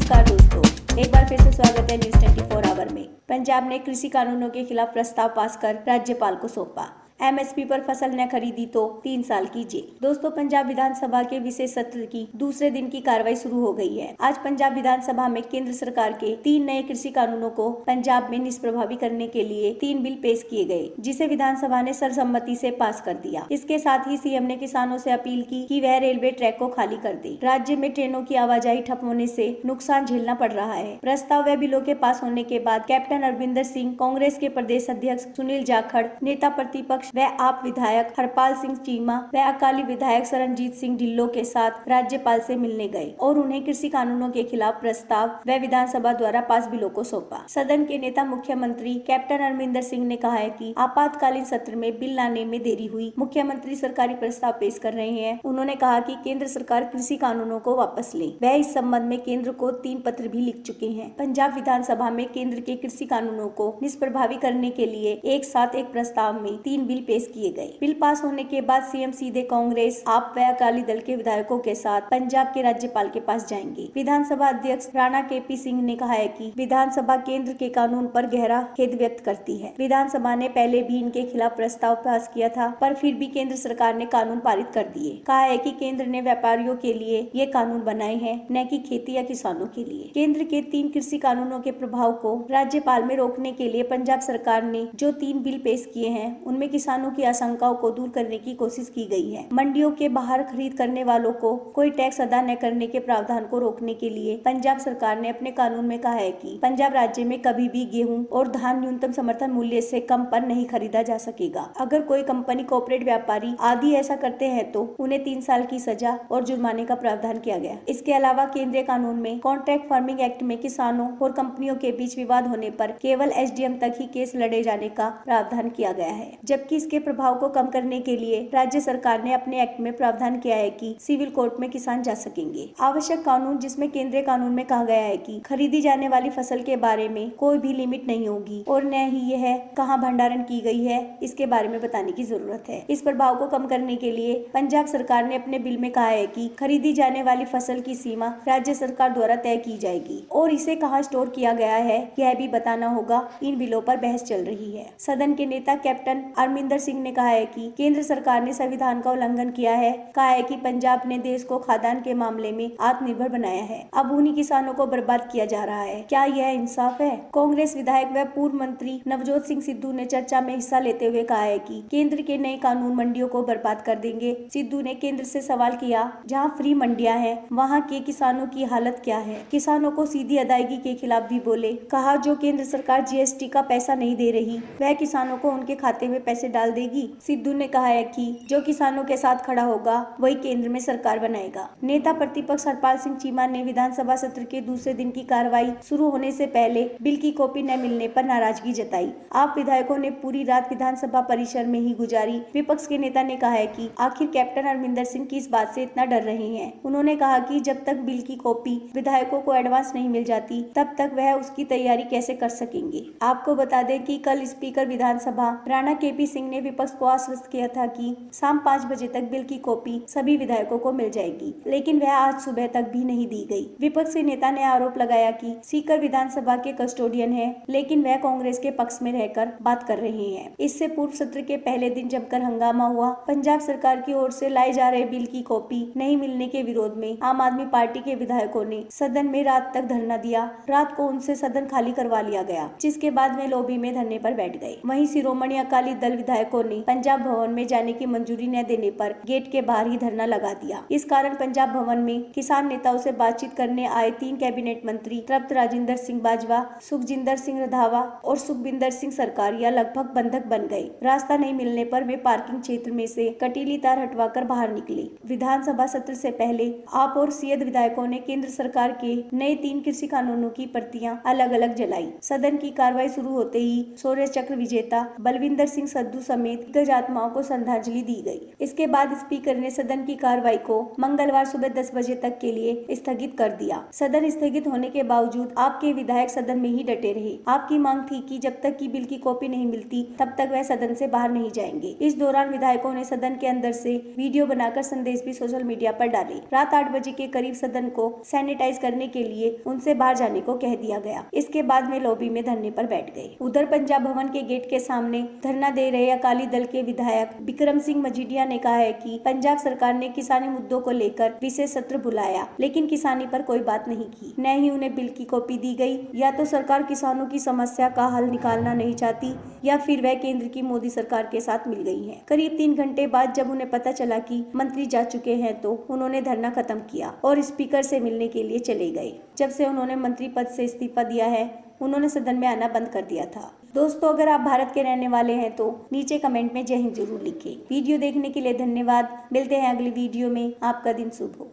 नमस्कार दोस्तों, एक बार फिर से स्वागत है न्यूज 24 आवर में। पंजाब ने कृषि कानूनों के खिलाफ प्रस्ताव पास कर राज्यपाल को सौंपा। एमएसपी पर फसल न खरीदी तो 3 साल की जेल। दोस्तों, पंजाब विधानसभा के विशेष सत्र की दूसरे दिन की कार्रवाई शुरू हो गई है। आज पंजाब विधानसभा में केंद्र सरकार के 3 नए कृषि कानूनों को पंजाब में निष्प्रभावी करने के लिए 3 बिल पेश किए गए, जिसे विधानसभा ने सर्वसम्मति से पास कर दिया। इसके साथ ही सीएम ने किसानों से अपील की कि वह रेलवे ट्रैक को खाली कर दे। राज्य में ट्रेनों की आवाजाही ठप होने से नुकसान झेलना पड़ रहा है। प्रस्ताव व बिलों के पास होने के बाद कैप्टन अमरिंदर सिंह, कांग्रेस के प्रदेश अध्यक्ष सुनील जाखड़, नेता प्रतिपक्ष व आप विधायक हरपाल सिंह चीमा व अकाली विधायक शरणजीत सिंह ढिल्लों के साथ राज्यपाल से मिलने गए और उन्हें कृषि कानूनों के खिलाफ प्रस्ताव व विधानसभा द्वारा पास बिलों को सौंपा। सदन के नेता मुख्यमंत्री कैप्टन अमरिंदर सिंह ने कहा है कि आपातकालीन सत्र में बिल लाने में देरी हुई। मुख्यमंत्री सरकारी प्रस्ताव पेश कर रहे हैं। उन्होंने कहा कि केंद्र सरकार कृषि कानूनों को वापस ले। वह इस संबंध में केंद्र को 3 पत्र भी लिख चुके हैं। पंजाब विधानसभा में केंद्र के कृषि कानूनों को निष्प्रभावी करने के लिए एक साथ एक प्रस्ताव में 3 बिल पेश किए गए। बिल पास होने के बाद सीएम सीधे कांग्रेस, आप व अकाली दल के विधायकों के साथ पंजाब के राज्यपाल के पास जाएंगे। विधानसभा अध्यक्ष राणा केपी सिंह ने कहा है कि विधानसभा केंद्र के कानून पर गहरा खेद व्यक्त करती है। विधानसभा ने पहले भी इनके खिलाफ प्रस्ताव पास किया था, पर फिर भी केंद्र सरकार ने कानून पारित कर दिए। कहा है कि केंद्र ने व्यापारियों के लिए ये कानून बनाए हैं, न कि खेती या किसानों के लिए। केंद्र के 3 कृषि कानूनों के प्रभाव को राज्यपाल में रोकने के लिए पंजाब सरकार ने जो 3 बिल पेश किए हैं, उनमें किसानों की आशंकाओं को दूर करने की कोशिश की गई है। मंडियों के बाहर खरीद करने वालों को कोई टैक्स अदा न करने के प्रावधान को रोकने के लिए पंजाब सरकार ने अपने कानून में कहा है कि पंजाब राज्य में कभी भी गेहूं और धान न्यूनतम समर्थन मूल्य से कम पर नहीं खरीदा जा सकेगा। अगर कोई कंपनी, कॉर्पोरेट व्यापारी आदि ऐसा करते हैं तो उन्हें 3 साल की सजा और जुर्माने का प्रावधान किया गया। इसके अलावा केंद्रीय कानून में कॉन्ट्रैक्ट फार्मिंग एक्ट में किसानों और कंपनियों के बीच विवाद होने पर केवल एसडीएम तक ही केस लड़े जाने का प्रावधान किया गया है, जबकि इसके प्रभाव को कम करने के लिए राज्य सरकार ने अपने एक्ट में प्रावधान किया है कि सिविल कोर्ट में किसान जा सकेंगे। आवश्यक कानून, जिसमें केंद्रीय कानून में कहा गया है कि खरीदी जाने वाली फसल के बारे में कोई भी लिमिट नहीं होगी और न ही यह कहां भंडारण की गई है, इसके बारे में बताने की जरूरत है। इस प्रभाव को कम करने के लिए पंजाब सरकार ने अपने बिल में कहा है कि खरीदी जाने वाली फसल की सीमा राज्य सरकार द्वारा तय की जाएगी और इसे कहां स्टोर किया गया है, यह भी बताना होगा। इन बिलों पर बहस चल रही है। सदन के नेता कैप्टन अमरिंदर सिंह ने कहा है कि केंद्र सरकार ने संविधान का उल्लंघन किया है। कहा है कि पंजाब ने देश को खाद्यान्न के मामले में आत्मनिर्भर बनाया है, अब उन्हीं किसानों को बर्बाद किया जा रहा है। क्या यह इंसाफ है? कांग्रेस विधायक व पूर्व मंत्री नवजोत सिंह सिद्धू ने चर्चा में हिस्सा लेते हुए कहा है कि केंद्र के नए कानून मंडियों को बर्बाद कर देंगे। सिद्धू ने केंद्र से सवाल किया, जहां फ्री मंडियां हैं, वहां के किसानों की हालत क्या है? किसानों को सीधी अदायगी के खिलाफ भी बोले। कहा, जो केंद्र सरकार जीएसटी का पैसा नहीं दे रही, वह किसानों को उनके खाते में पैसे डाल देगी। सिद्धू ने कहा है कि जो किसानों के साथ खड़ा होगा वही केंद्र में सरकार बनाएगा। नेता प्रतिपक्ष हरपाल सिंह चीमा ने विधानसभा सत्र के दूसरे दिन की कार्रवाई शुरू होने से पहले बिल की कॉपी न मिलने पर नाराजगी जताई। आप विधायकों ने पूरी रात विधानसभा परिसर में ही गुजारी। विपक्ष के नेता ने कहा है कि आखिर कैप्टन अमरिंदर सिंह किस बात से इतना डर रहे हैं। उन्होंने कहा कि जब तक बिल की कॉपी विधायकों को एडवांस नहीं मिल जाती, तब तक वह उसकी तैयारी कैसे कर सकेंगे। आपको बता दें कि कल स्पीकर विधानसभा राणा केपी सिंह ने विपक्ष को आश्वस्त किया था कि शाम 5 बजे तक बिल की कॉपी सभी विधायकों को मिल जाएगी, लेकिन वह आज सुबह तक भी नहीं दी गई। विपक्ष के नेता ने आरोप लगाया कि स्पीकर विधानसभा के कस्टोडियन है, लेकिन वह कांग्रेस के पक्ष में रहकर बात कर रहे हैं। इससे पूर्व सत्र के पहले दिन जमकर हंगामा हुआ। पंजाब सरकार की ओर से लाए जा रहे बिल की कॉपी नहीं मिलने के विरोध में आम आदमी पार्टी के विधायकों ने सदन में रात तक धरना दिया। रात को उनसे सदन खाली करवा लिया गया, जिसके बाद वे लॉबी में धरने पर बैठ गए। वहीं शिरोमणि अकाली दल विधायकों ने पंजाब भवन में जाने की मंजूरी न देने पर गेट के बाहर ही धरना लगा दिया। इस कारण पंजाब भवन में किसान नेताओं से बातचीत करने आए 3 कैबिनेट मंत्री तृप्त राजिंदर सिंह बाजवा, सुखजिंदर सिंह रंधावा और सुखबिंदर सिंह सरकारिया लगभग बंधक बन गए। रास्ता नहीं मिलने पर वे पार्किंग क्षेत्र में से कटीली तार हटवाकर बाहर निकले। विधानसभा सत्र से पहले आप और सीएद विधायकों ने केंद्र सरकार के नए 3 कृषि कानूनों की प्रतियां अलग अलग जलाई। सदन की कार्रवाई शुरू होते ही शौर्य चक्र विजेता बलविंदर सिंह सद्धू बंधु समेत दिग्गज आत्माओं को श्रद्धांजलि दी गई। इसके बाद स्पीकर ने सदन की कार्रवाई को मंगलवार सुबह 10 बजे तक के लिए स्थगित कर दिया। सदन स्थगित होने के बावजूद आपके विधायक सदन में ही डटे रहे। आपकी मांग थी कि जब तक की बिल की कॉपी नहीं मिलती तब तक वह सदन से बाहर नहीं जाएंगे। इस दौरान विधायकों ने सदन के अंदर से वीडियो बनाकर संदेश भी सोशल मीडिया पर डाले। रात 8 बजे के करीब सदन को सैनिटाइज करने के लिए उनसे बाहर जाने को कह दिया गया। इसके बाद में लॉबी में धरने पर बैठ गए। उधर पंजाब भवन के गेट के सामने धरना दे रहे अकाली दल के विधायक बिक्रम सिंह मजीठिया ने कहा है कि पंजाब सरकार ने किसानी मुद्दों को लेकर विशेष सत्र बुलाया, लेकिन किसानी पर कोई बात नहीं की, न ही उन्हें बिल की कॉपी दी गई। या तो सरकार किसानों की समस्या का हल निकालना नहीं चाहती या फिर वह केंद्र की मोदी सरकार के साथ मिल गई है। करीब 3 घंटे बाद जब उन्हें पता चला कि मंत्री जा चुके हैं तो उन्होंने धरना खत्म किया और स्पीकर से मिलने के लिए चले गए। जब से उन्होंने मंत्री पद से इस्तीफा दिया है, उन्होंने सदन में आना बंद कर दिया था। दोस्तों, अगर आप भारत के रहने वाले हैं तो नीचे कमेंट में जय हिंद जरूर लिखें। वीडियो देखने के लिए धन्यवाद। मिलते हैं अगली वीडियो में। आपका दिन शुभ हो।